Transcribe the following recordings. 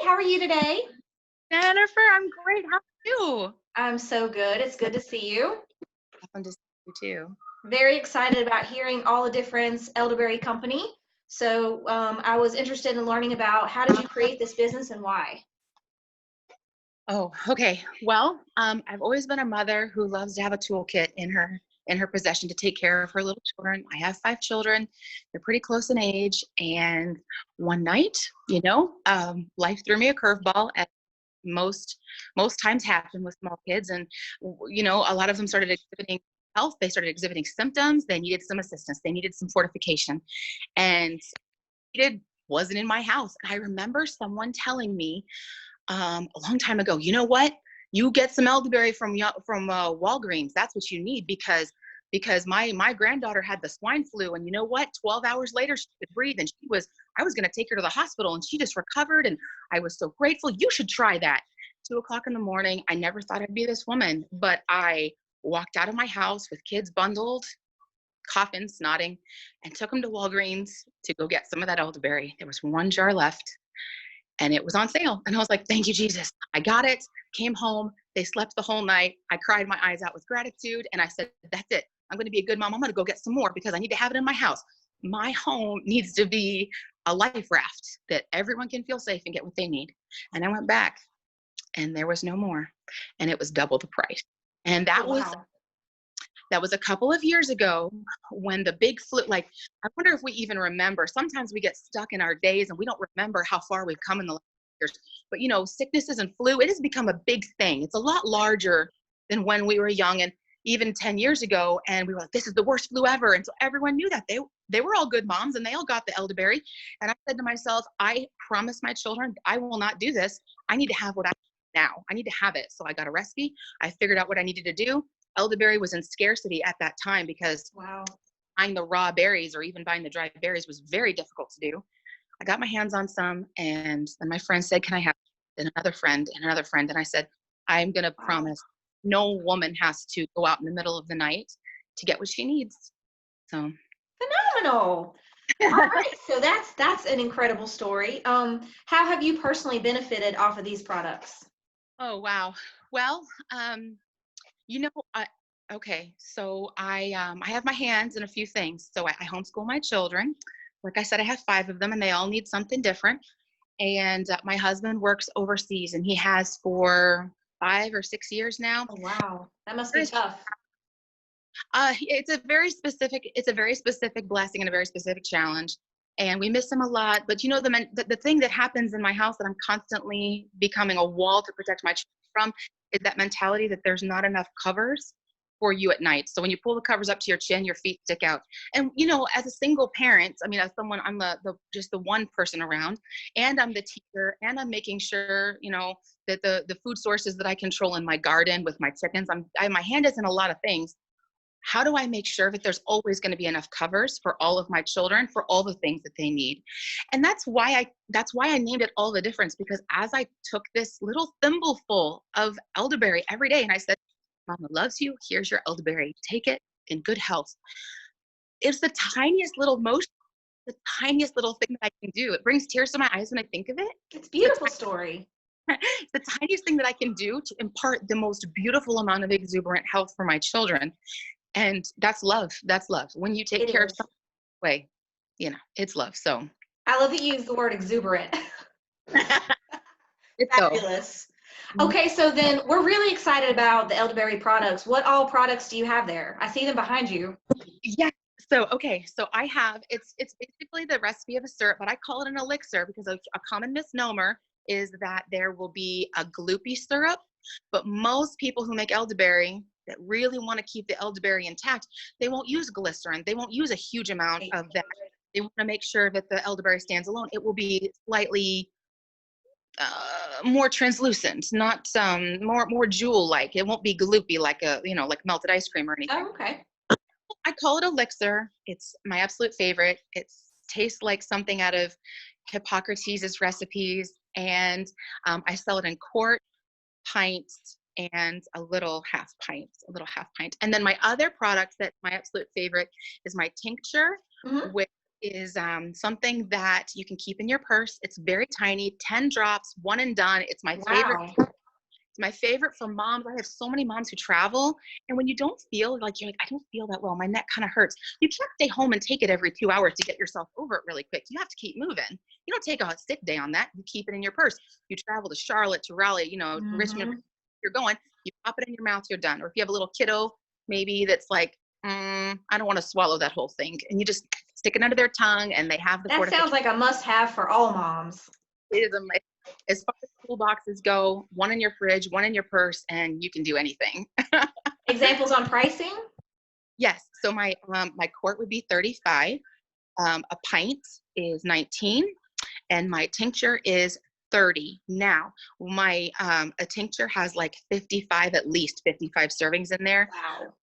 How are you today? Jennifer, I'm great. How are you? I'm so good. It's good to see you. Fun to see you too. Very excited about hearing All the Difference Elderberry Company. So I was interested in learning about how did you create this business and why? Oh, okay. Well, I've always been a mother who loves to have a toolkit in her possession to take care of her little children. I have 5 children. They're pretty close in age. And one night, life threw me a curveball, as most times happen with small kids. And a lot of them started exhibiting health. They started exhibiting symptoms. They needed some assistance. They needed some fortification. And it wasn't in my house. And I remember someone telling me a long time ago, you know what? You get some elderberry from Walgreens. That's what you need because my granddaughter had the swine flu, and you know what? 12 hours later, she could breathe, and I was going to take her to the hospital, and she just recovered, and I was so grateful. You should try that. 2 o'clock in the morning. I never thought I'd be this woman, but I walked out of my house with kids bundled, coughing, snotting, and took them to Walgreens to go get some of that elderberry. There was 1 jar left, and it was on sale. And I was like, thank you, Jesus. I got it, came home. They slept the whole night. I cried my eyes out with gratitude. And I said, that's it. I'm going to be a good mom. I'm going to go get some more because I need to have it in my house. My home needs to be a life raft that everyone can feel safe and get what they need. And I went back and there was no more. And it was double the price. And Oh, wow. that was a couple of years ago when the big flu, like, I wonder if we even remember. Sometimes we get stuck in our days and we don't remember how far we've come in the last years. But, sicknesses and flu, it has become a big thing. It's a lot larger than when we were young and even 10 years ago. And we were like, this is the worst flu ever. And so everyone knew that. They were all good moms and they all got the elderberry. And I said to myself, I promise my children, I will not do this. I need to have what I need now. I need to have it. So I got a recipe. I figured out what I needed to do. Elderberry was in scarcity at that time because Wow. buying the raw berries or even buying the dry berries was very difficult to do. I got my hands on some, and then my friend said, can I have it? And another friend and another friend. And I said, I'm going to promise no woman has to go out in the middle of the night to get what she needs. So Phenomenal. All right. So that's an incredible story. How have you personally benefited off of these products? Oh, wow. Well, You know, I okay, so I have my hands in a few things. So I homeschool my children. Like I said, I have 5 of them, and they all need something different. And my husband works overseas, and he has for 5 or 6 years now. Oh, wow. That must be tough. It's a very specific blessing and a very specific challenge. And we miss him a lot. But the thing that happens in my house that I'm constantly becoming a wall to protect my children from is that mentality that there's not enough covers for you at night. So when you pull the covers up to your chin, your feet stick out. And as a single parent, I mean, as someone, I'm just the one person around, and I'm the teacher, and I'm making sure, that the food sources that I control in my garden with my chickens, my hand is in a lot of things. How do I make sure that there's always going to be enough covers for all of my children for all the things that they need? And that's why I named it All the Difference, because as I took this little thimbleful of elderberry every day and I said, Mama loves you, here's your elderberry, take it in good health. It's the tiniest little motion, the tiniest little thing that I can do. It brings tears to my eyes when I think of it. It's a beautiful story. It's the tiniest thing that I can do to impart the most beautiful amount of exuberant health for my children. And that's love. That's love. When you take care of someone way, it's love. So I love that you use the word exuberant. it's Fabulous. Okay, so then we're really excited about the elderberry products. What all products do you have there? I see them behind you. Yeah. So I have it's basically the recipe of a syrup, but I call it an elixir because a common misnomer is that there will be a gloopy syrup. But most people who make elderberry that really want to keep the elderberry intact, they won't use glycerin. They won't use a huge amount of that. They want to make sure that the elderberry stands alone. It will be slightly more translucent, not more jewel-like. It won't be gloopy like like melted ice cream or anything. Oh, okay. I call it elixir. It's my absolute favorite. It tastes like something out of Hippocrates' recipes, and I sell it in quart, pints, and a little half pint. And then my other product that's my absolute favorite is my tincture, Mhm. which is something that you can keep in your purse. It's very tiny, 10 drops, one and done. It's my favorite. Wow. It's my favorite for moms. I have so many moms who travel, and when you don't feel like, you're like, I don't feel that well, my neck kind of hurts. You can't stay home and take it every 2 hours to get yourself over it really quick. You have to keep moving. You don't take a sick day on that. You keep it in your purse. You travel to Charlotte, to Raleigh, Richmond, Hmm. you're going, you pop it in your mouth, you're done. Or if you have a little kiddo, maybe that's like, I don't want to swallow that whole thing. And you just stick it under their tongue, and they have the That sounds fortification. like a must-have for all moms. It is as far as toolboxes go, one in your fridge, one in your purse, and you can do anything. Examples on pricing? Yes. So my quart would be 35. A pint is 19, and my tincture is 30. Now, my a tincture has like 55, at least 55 servings in there. Wow.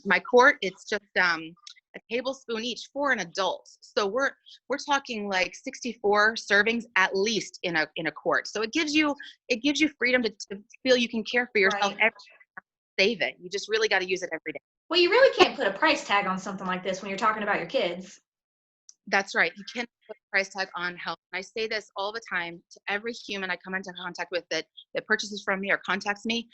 My quart, it's just a tablespoon each for an adult. So we're talking like 64 servings at least in a quart. So it gives you freedom to feel you can care for yourself. Right. Save it. You just really got to use it every day. Well, you really can't put a price tag on something like this when you're talking about your kids. That's right. You can't put a price tag on health. And I say this all the time to every human I come into contact with that purchases from me or contacts me.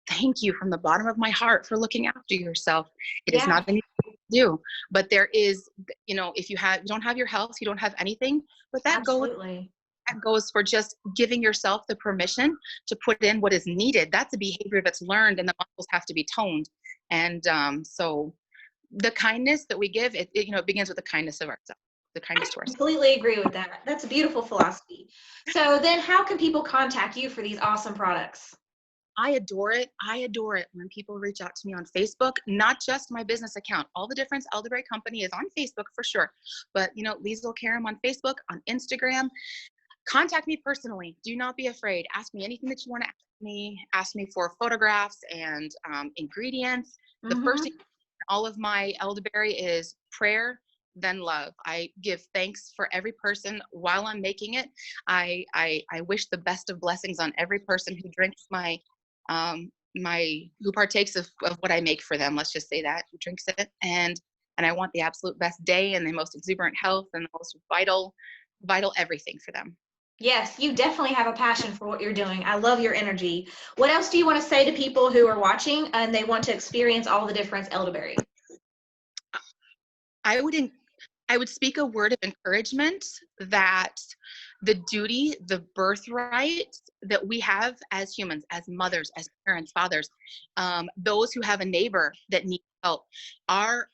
Thank you from the bottom of my heart for looking after yourself. It is Yeah, not anything to do, but there is, if you don't have your health, you don't have anything, but absolutely. that goes for just giving yourself the permission to put in what is needed. That's a behavior that's learned, and the muscles have to be toned. And so the kindness that we give, it begins with the kindness of ourselves, the kindness to ourselves. Completely agree with that. That's a beautiful philosophy. So then how can people contact you for these awesome products? I adore it. I adore it when people reach out to me on Facebook, not just my business account. All the Difference Elderberry Company is on Facebook for sure. But, Liesle Karam on Facebook, on Instagram. Contact me personally. Do not be afraid. Ask me anything that you want to ask me. Ask me for photographs and ingredients. The first thing Hmm. in all of my elderberry is prayer, then love. I give thanks for every person while I'm making it. I wish the best of blessings on every person who drinks who partakes of what I make for them. Let's just say that, who drinks it. And I want the absolute best day and the most exuberant health and the most vital everything for them. Yes, you definitely have a passion for what you're doing. I love your energy. What else do you want to say to people who are watching and they want to experience All the Difference Elderberry? I would I would speak a word of encouragement that the duty, the birthright that we have as humans, as mothers, as parents, fathers, those who have a neighbor that needs help, our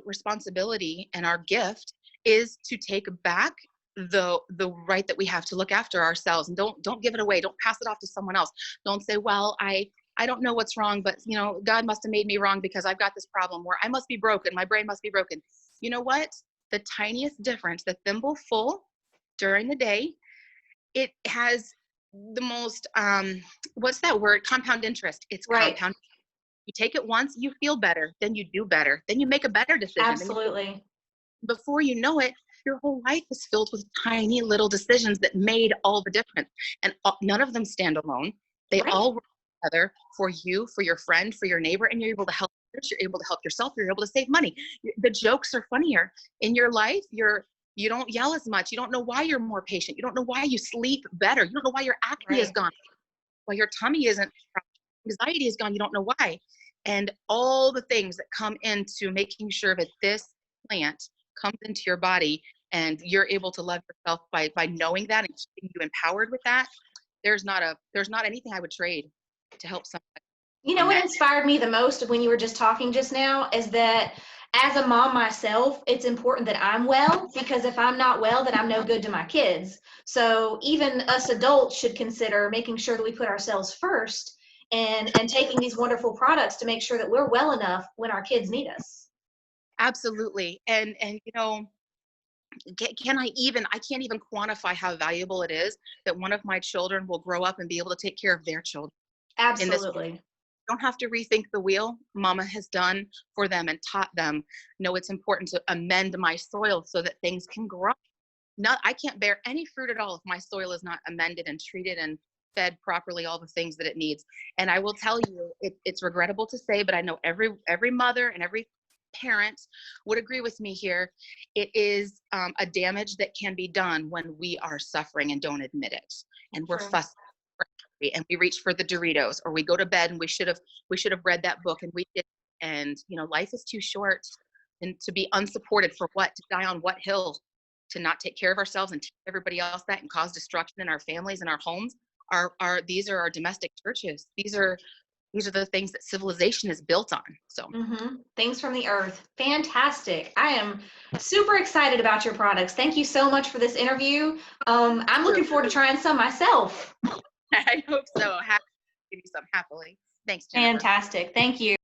responsibility and our gift is to take back the right that we have to look after ourselves, and don't give it away. Don't pass it off to someone else. Don't say, well, I don't know what's wrong, but God must have made me wrong because I've got this problem where I must be broken. My brain must be broken. You know what? The tiniest difference, the thimble full during the day, it has the most, what's that word? Compound interest. It's Right. compound. You take it once, you feel better, then you do better, then you make a better decision. Then Absolutely. before you know it, your whole life is filled with tiny little decisions that made all the difference. And none of them stand alone. They Right. all work together for you, for your friend, for your neighbor, and you're able to help others. You're able to help yourself. You're able to save money. The jokes are funnier in your life. You don't yell as much. You don't know why you're more patient. You don't know why you sleep better. You don't know why your acne is Right. gone, why your tummy isn't, anxiety is gone. You don't know why. And all the things that come into making sure that this plant comes into your body and you're able to love yourself by knowing that and keeping you empowered with that. There's not anything I would trade to help somebody You know on what that. inspired me the most when you were just talking just now is that as a mom myself, it's important that I'm well, because if I'm not well, then I'm no good to my kids. So even us adults should consider making sure that we put ourselves first and taking these wonderful products to make sure that we're well enough when our kids need us. Absolutely. And I can't even quantify how valuable it is that one of my children will grow up and be able to take care of their children in this. Absolutely. Don't have to rethink the wheel. Mama has done for them and taught them. No, it's important to amend my soil so that things can grow. I can't bear any fruit at all if my soil is not amended and treated and fed properly all the things that it needs. And I will tell you, it's regrettable to say, but I know every mother and every parent would agree with me here. It is a damage that can be done when we are suffering and don't admit it, and we're True. fussing and we reach for the Doritos, or we go to bed and we should have read that book and we did. And life is too short, and to be unsupported for what? To die on what hill? To not take care of ourselves and teach everybody else that, and cause destruction in our families and our homes. These are our domestic churches. These are the things that civilization is built on. So Things from the earth. Fantastic. I am super excited about your products. Thank you so much for this interview. I'm looking forward to trying some myself. I hope so. Give you some happily. Thanks, Jennifer. Fantastic. Thank you.